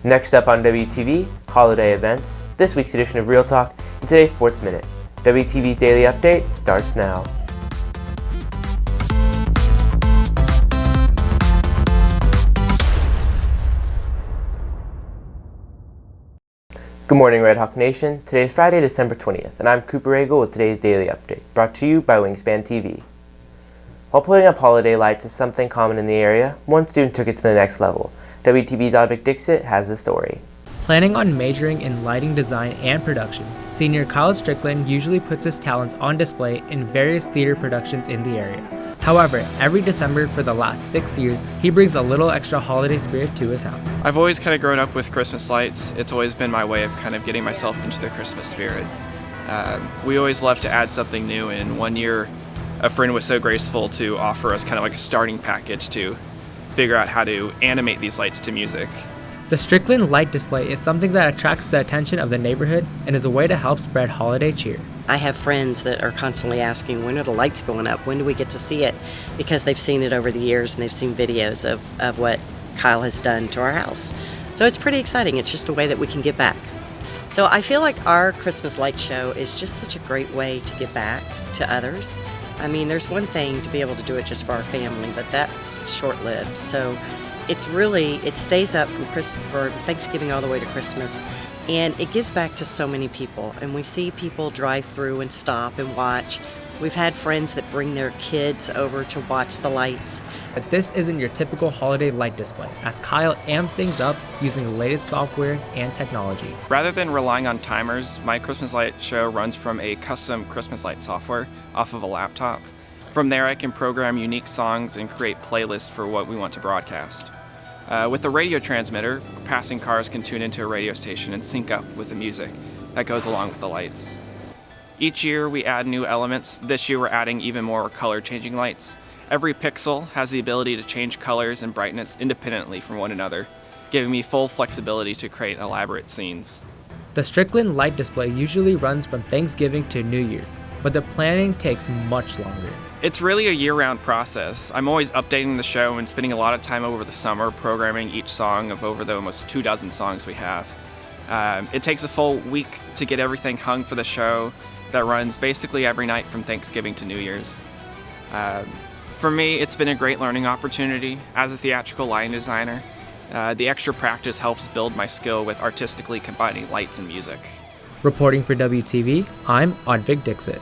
Next up on WTV, holiday events, this week's edition of Real Talk, and today's Sports Minute. WTV's Daily Update starts now. Good morning, Red Hawk Nation. Today is Friday, December 20th, and I'm Cooper Ragle with today's Daily Update, brought to you by Wingspan TV. While putting up holiday lights is something common in the area, one student took it to the next level. WTV's Audvic Dixit has the story. Planning on majoring in lighting design and production, senior Kyle Strickland usually puts his talents on display in various theater productions in the area. However, every December for the last 6 years, he brings a little extra holiday spirit to his house. I've always kind of grown up with Christmas lights. It's always been my way of kind of getting myself into the Christmas spirit. We always love to add something new, and one year a friend was so graceful to offer us kind of like a starting package to figure out how to animate these lights to music. The Strickland light display is something that attracts the attention of the neighborhood and is a way to help spread holiday cheer. I have friends that are constantly asking, when are the lights going up? When do we get to see it? Because they've seen it over the years and they've seen videos of what Kyle has done to our house. So it's pretty exciting. It's just a way that we can give back. So I feel like our Christmas light show is just such a great way to give back to others. I mean, there's one thing to be able to do it just for our family, but that's short-lived. So it stays up for Thanksgiving all the way to Christmas, and it gives back to so many people. And we see people drive through and stop and watch. We've had friends that bring their kids over to watch the lights. But this isn't your typical holiday light display, as Kyle amps things up using the latest software and technology. Rather than relying on timers, my Christmas light show runs from a custom Christmas light software off of a laptop. From there, I can program unique songs and create playlists for what we want to broadcast. With the radio transmitter, passing cars can tune into a radio station and sync up with the music that goes along with the lights. Each year, we add new elements. This year, we're adding even more color-changing lights. Every pixel has the ability to change colors and brightness independently from one another, giving me full flexibility to create elaborate scenes. The Strickland light display usually runs from Thanksgiving to New Year's, but the planning takes much longer. It's really a year-round process. I'm always updating the show and spending a lot of time over the summer programming each song of over the almost 24 songs we have. It takes a full week to get everything hung for the show that runs basically every night from Thanksgiving to New Year's. For me, it's been a great learning opportunity as a theatrical lighting designer. The extra practice helps build my skill with artistically combining lights and music. Reporting for WTV, I'm Audvic Dixit.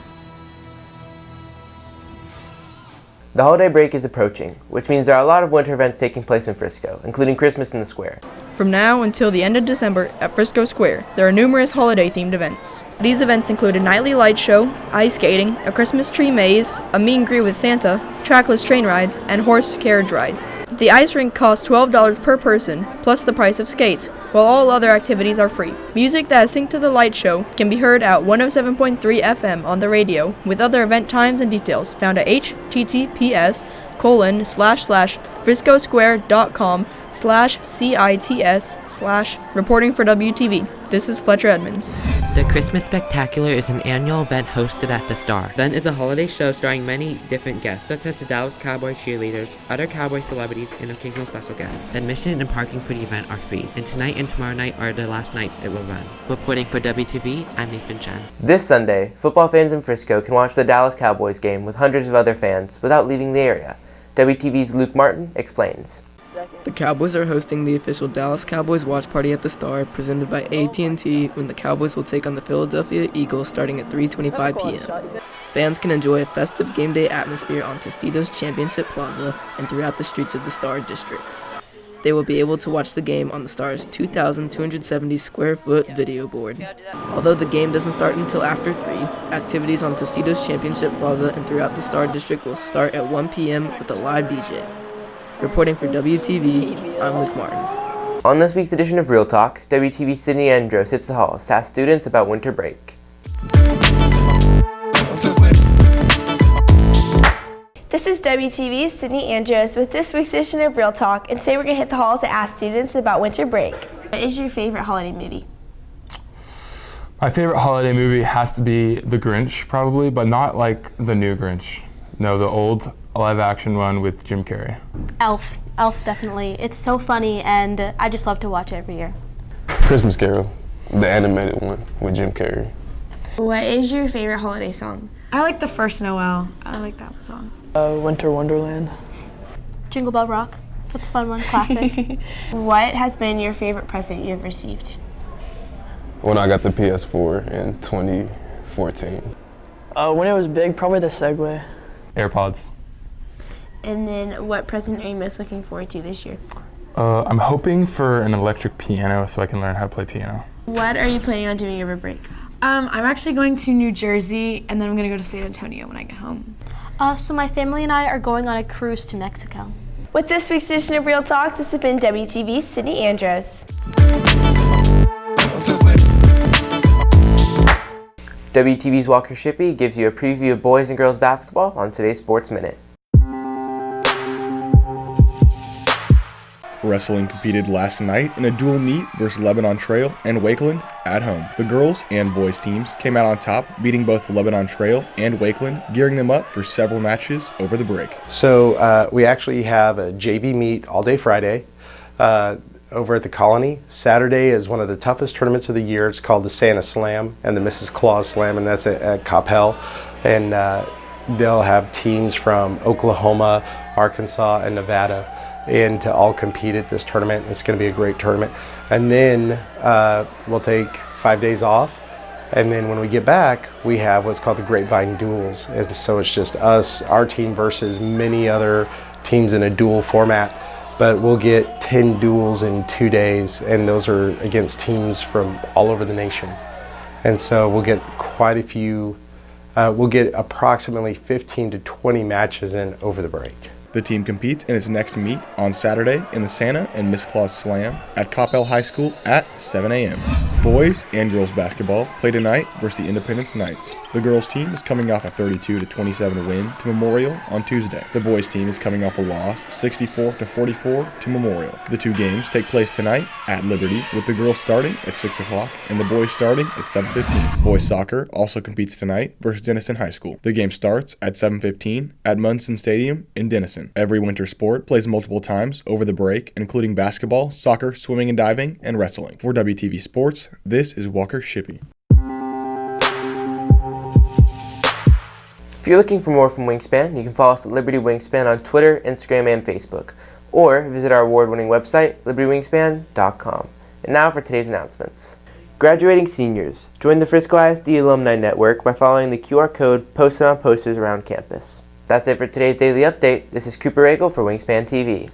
The holiday break is approaching, which means there are a lot of winter events taking place in Frisco, including Christmas in the Square. From now until the end of December at Frisco Square, there are numerous holiday-themed events. These events include a nightly light show, ice skating, a Christmas tree maze, a meet and greet with Santa, trackless train rides, and horse carriage rides. The ice rink costs $12 per person, plus the price of skates, while all other activities are free. Music that is synced to the light show can be heard at 107.3 FM on the radio, with other event times and details found at https://friscosquare.com/CITS/ reporting for WTV. This is Fletcher Edmonds. The Christmas Spectacular is an annual event hosted at the Star. The event is a holiday show starring many different guests, such as the Dallas Cowboy cheerleaders, other Cowboy celebrities, and occasional special guests. Admission and parking for the event are free, and tonight and tomorrow night are the last nights it will run. Reporting for WTV, I'm Nathan Chen. This Sunday, football fans in Frisco can watch the Dallas Cowboys game with hundreds of other fans without leaving the area. WTV's Luke Martin explains. The Cowboys are hosting the official Dallas Cowboys watch party at the Star, presented by AT&T, when the Cowboys will take on the Philadelphia Eagles starting at 3:25 p.m. Fans can enjoy a festive game day atmosphere on Tostitos Championship Plaza and throughout the streets of the Star District. They will be able to watch the game on the Star's 2,270 square foot video board. Although the game doesn't start until after 3, activities on Tostitos Championship Plaza and throughout the Star District will start at 1 p.m. with a live DJ. Reporting for WTV, I'm Luke Martin. On this week's edition of Real Talk, WTV's Sydney Andros hits the halls to ask students about winter break. This is WTV's Sydney Andros with this week's edition of Real Talk, and today we're going to hit the halls to ask students about winter break. What is your favorite holiday movie? My favorite holiday movie has to be The Grinch, probably, but not like the new Grinch. No, the old live-action one with Jim Carrey. Elf, definitely. It's so funny, and I just love to watch it every year. Christmas Carol, the animated one with Jim Carrey. What is your favorite holiday song? I like the first Noel. I like that song. Winter Wonderland. Jingle Bell Rock. That's a fun one, classic. What has been your favorite present you've received? When I got the PS4 in 2014. When it was big, probably the Segway. AirPods. And then what present are you most looking forward to this year? I'm hoping for an electric piano so I can learn how to play piano. What are you planning on doing over break? I'm actually going to New Jersey, and then I'm going to go to San Antonio when I get home. So my family and I are going on a cruise to Mexico. With this week's edition of Real Talk, this has been WTV's Sydney Andros. WTV's Walker Shippey gives you a preview of boys and girls basketball on today's Sports Minute. Wrestling competed last night in a dual meet versus Lebanon Trail and Wakeland at home. The girls and boys teams came out on top, beating both Lebanon Trail and Wakeland, gearing them up for several matches over the break. So we actually have a JV meet all day Friday over at the Colony. Saturday is one of the toughest tournaments of the year. It's called the Santa Slam and the Mrs. Claus Slam, and that's at Coppell. And they'll have teams from Oklahoma, Arkansas, and Nevada and to all compete at this tournament. It's going to be a great tournament. And then we'll take 5 days off. And then when we get back, we have what's called the Grapevine Duels. And so it's just us, our team versus many other teams in a duel format. But we'll get 10 duels in 2 days, and those are against teams from all over the nation. And so we'll get quite a few, we'll get approximately 15 to 20 matches in over the break. The team competes in its next meet on Saturday in the Santa and Miss Claus Slam at Coppell High School at 7 a.m. Boys and girls basketball play tonight versus the Independence Knights. The girls team is coming off a 32-27 win to Memorial on Tuesday. The boys team is coming off a loss 64-44 to Memorial. The two games take place tonight at Liberty, with the girls starting at 6 o'clock and the boys starting at 7:15. Boys soccer also competes tonight versus Denison High School. The game starts at 7:15 at Munson Stadium in Denison. Every winter sport plays multiple times over the break, including basketball, soccer, swimming and diving, and wrestling. For WTV Sports, this is Walker Shippey. If you're looking for more from Wingspan, you can follow us at Liberty Wingspan on Twitter, Instagram, and Facebook, or visit our award-winning website, libertywingspan.com. And now for today's announcements. Graduating seniors, join the Frisco ISD Alumni Network by following the QR code posted on posters around campus. That's it for today's Daily Update. This is Cooper Ragle for Wingspan TV.